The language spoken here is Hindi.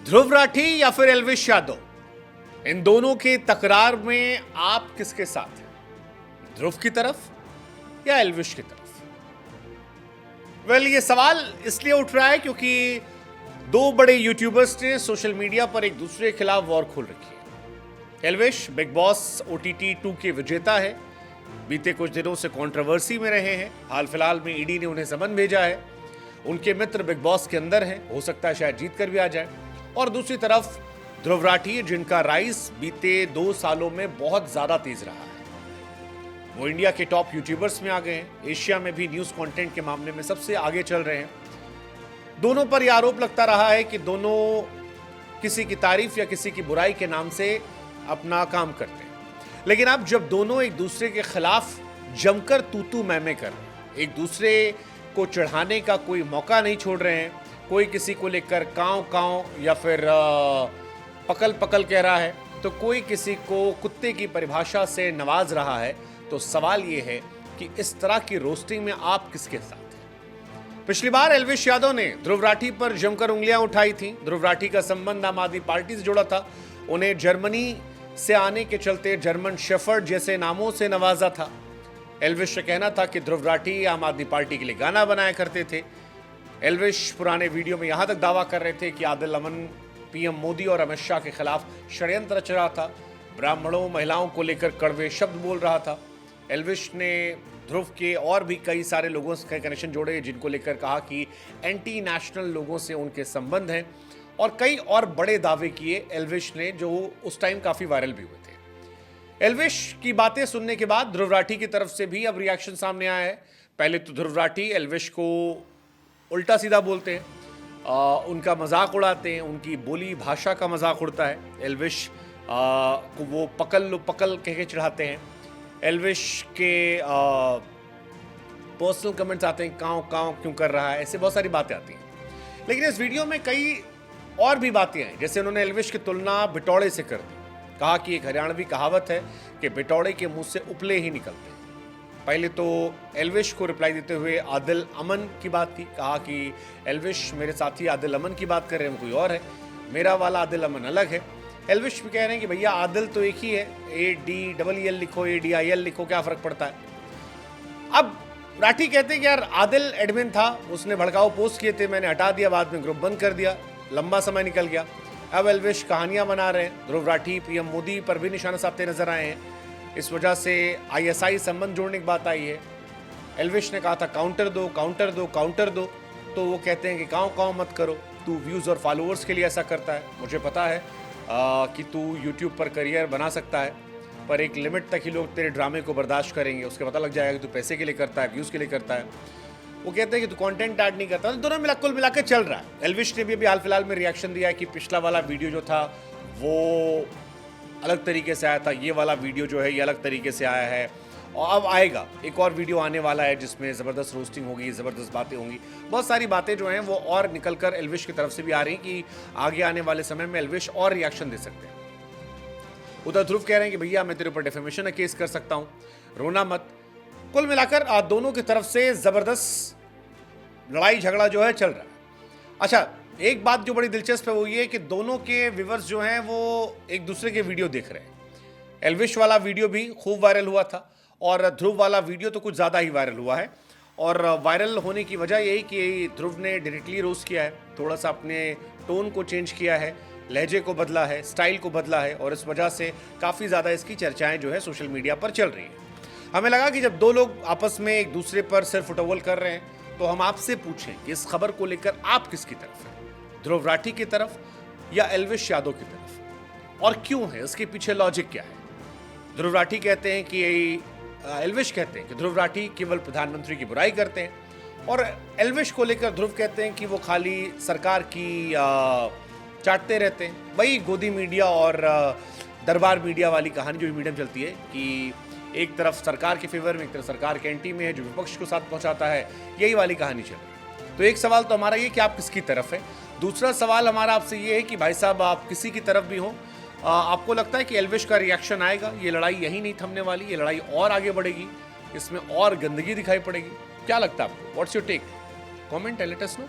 ध्रुव राठी या फिर एल्विश यादव, इन दोनों के तकरार में आप किसके साथ हैं? ध्रुव की तरफ या एल्विश की तरफ? ये सवाल इसलिए उठ रहा है क्योंकि दो बड़े यूट्यूबर्स ने सोशल मीडिया पर एक दूसरे के खिलाफ वॉर खोल रखी है। एल्विश बिग बॉस OTT 2 के विजेता है, बीते कुछ दिनों से कंट्रोवर्सी में रहे हैं। हाल फिलहाल में ईडी ने उन्हें समन भेजा है। उनके मित्र बिग बॉस के अंदर हैं, हो सकता है शायद जीत कर भी आ जाए। और दूसरी तरफ ध्रुव राठी, जिनका राइज बीते 2 सालों में बहुत ज्यादा तेज रहा है। वो इंडिया के टॉप यूट्यूबर्स में आ गए हैं, एशिया में भी न्यूज कंटेंट के मामले में सबसे आगे चल रहे हैं। दोनों पर यह आरोप लगता रहा है कि दोनों किसी की तारीफ या किसी की बुराई के नाम से अपना काम करते हैं। लेकिन अब जब दोनों एक दूसरे के खिलाफ जमकर तू मैं कर रहे हैं, एक दूसरे को चढ़ाने का कोई मौका नहीं छोड़ रहे हैं, कोई किसी को लेकर कांव या फिर पकल कह रहा है, तो कोई किसी को कुत्ते की परिभाषा से नवाज रहा है, तो सवाल यह है कि इस तरह की रोस्टिंग में आप किसके साथ हैं? पिछली बार एल्विश यादव ने ध्रुव राठी पर जमकर उंगलियां उठाई थी। ध्रुव राठी का संबंध आम आदमी पार्टी से जुड़ा था। उन्हें जर्मनी से आने के चलते जर्मन शेफर्ड जैसे नामों से नवाजा था। एल्विश का कहना था कि ध्रुव राठी आम आदमी पार्टी के लिए गाना बनाया करते थे। एल्विश पुराने वीडियो में यहां तक दावा कर रहे थे कि आदिल अमन PM मोदी और अमित शाह के खिलाफ षड्यंत्र रच रहा था, ब्राह्मणों महिलाओं को लेकर कड़वे शब्द बोल रहा था। एल्विश ने ध्रुव के और भी कई सारे लोगों से कनेक्शन जोड़े, जिनको लेकर कहा कि एंटी नेशनल लोगों से उनके संबंध हैं, और कई और बड़े दावे किए एल्विश ने, जो उस टाइम काफी वायरल भी हुए थे। एल्विश की बातें सुनने के बाद ध्रुव राठी की तरफ से भी अब रिएक्शन सामने आया है। पहले तो ध्रुव राठी एल्विश को उल्टा सीधा बोलते हैं, उनका मजाक उड़ाते हैं, उनकी बोली भाषा का मजाक उड़ता है। एल्विश को वो पकल कह के चढ़ाते हैं। एल्विश के पर्सनल कमेंट्स आते हैं, कांव क्यों कर रहा है, ऐसे बहुत सारी बातें आती हैं। लेकिन इस वीडियो में कई और भी बातें आई, जैसे उन्होंने एल्विश की तुलना बिटौड़े से कर दी। कहा कि एक हरियाणवी कहावत है कि बिटौड़े के मुंह से उपले ही निकलते हैं। पहले तो एल्विश को रिप्लाई देते हुए आदिल अमन की बात की। कहा कि एल्विश मेरे साथी आदिल अमन की बात कर रहे हैं, कोई और है, मेरा वाला आदिल अमन अलग है। एल्विश भी कह रहे हैं कि भैया आदिल तो एक ही है, ADEL लिखो, ADIL लिखो, क्या फर्क पड़ता है। अब राठी कहते हैं कि यार आदिल एडमिन था, उसने भड़काऊ पोस्ट किए थे, मैंने हटा दिया, बाद में ग्रुप बंद कर दिया, लंबा समय निकल गया। अब एल्विश कहानियां बना रहे हैं। ध्रुव राठी PM मोदी पर भी निशाना साधते नजर आए हैं। इस वजह से ISI संबंध जोड़ने की बात आई है। एल्विश ने कहा था काउंटर दो, तो वो कहते हैं कि कांव मत करो, तू व्यूज और फॉलोअर्स के लिए ऐसा करता है। मुझे पता है कि तू यूट्यूब पर करियर बना सकता है, पर एक लिमिट तक ही लोग तेरे ड्रामे को बर्दाश्त करेंगे, उसके पता लग जाएगा कि तू पैसे के लिए करता है, व्यूज के लिए करता है। वो कहते हैं कि तू कंटेंट ऐड नहीं करता। दोनों कुल मिला के चल रहा है। एल्विश ने भी अभी हाल फिलहाल में रिएक्शन दिया है कि पिछला वाला वीडियो जो था वो अलग तरीके से आया था, ये वाला वीडियो जो है ये अलग तरीके से आया है, और अब आएगा एक और वीडियो आने वाला है जिसमें ज़बरदस्त रोस्टिंग होगी, ज़बरदस्त बातें होंगी। बहुत सारी बातें जो हैं वो और निकल कर एल्विश की तरफ से भी आ रही कि आगे आने वाले समय में एल्विश और रिएक्शन दे सकते हैं। उधर ध्रुव कह रहे हैं कि भैया मैं तेरे ऊपर डिफेमेशन का केस कर सकता हूँ, रोना मत। कुल मिलाकर दोनों की तरफ से ज़बरदस्त लड़ाई झगड़ा जो है चल रहा है। अच्छा, एक बात जो बड़ी दिलचस्प है वो ये कि दोनों के व्यूअर्स जो हैं वो एक दूसरे के वीडियो देख रहे हैं। एल्विश वाला वीडियो भी खूब वायरल हुआ था, और ध्रुव वाला वीडियो तो कुछ ज़्यादा ही वायरल हुआ है। और वायरल होने की वजह यही कि ध्रुव ने डायरेक्टली रोस्ट किया है, थोड़ा सा अपने टोन को चेंज किया है, लहजे को बदला है, स्टाइल को बदला है, और इस वजह से काफ़ी ज़्यादा इसकी चर्चाएं जो है सोशल मीडिया पर चल रही हैं। हमें लगा कि जब दो लोग आपस में एक दूसरे पर सिर फुटबॉल कर रहे हैं, तो हम आपसे पूछें कि इस खबर को लेकर आप किसकी तरफ हैं, ध्रुव राठी की तरफ या एल्विश यादव की तरफ, और क्यों है, इसके पीछे लॉजिक क्या है। ध्रुव राठी कहते हैं कि एल्विश कहते हैं कि ध्रुव राठी केवल प्रधानमंत्री की बुराई करते हैं, और एल्विश को लेकर ध्रुव कहते हैं कि वो खाली सरकार की चाटते रहते हैं। वही गोदी मीडिया और दरबार मीडिया वाली कहानी जो मीडिया में चलती है कि एक तरफ सरकार के फेवर में, एक तरफ सरकार के एंटी में है, जो विपक्ष को साथ पहुंचाता है, यही वाली कहानी चल रही है। तो एक सवाल तो हमारा ये कि आप किसकी तरफ है। दूसरा सवाल हमारा आपसे ये है कि भाई साहब आप किसी की तरफ भी हो, आपको लगता है कि एल्विश का रिएक्शन आएगा, ये लड़ाई यही नहीं थमने वाली, ये लड़ाई और आगे बढ़ेगी, इसमें और गंदगी दिखाई पड़ेगी? क्या लगता है आपको? What's your take? Comment and let us no.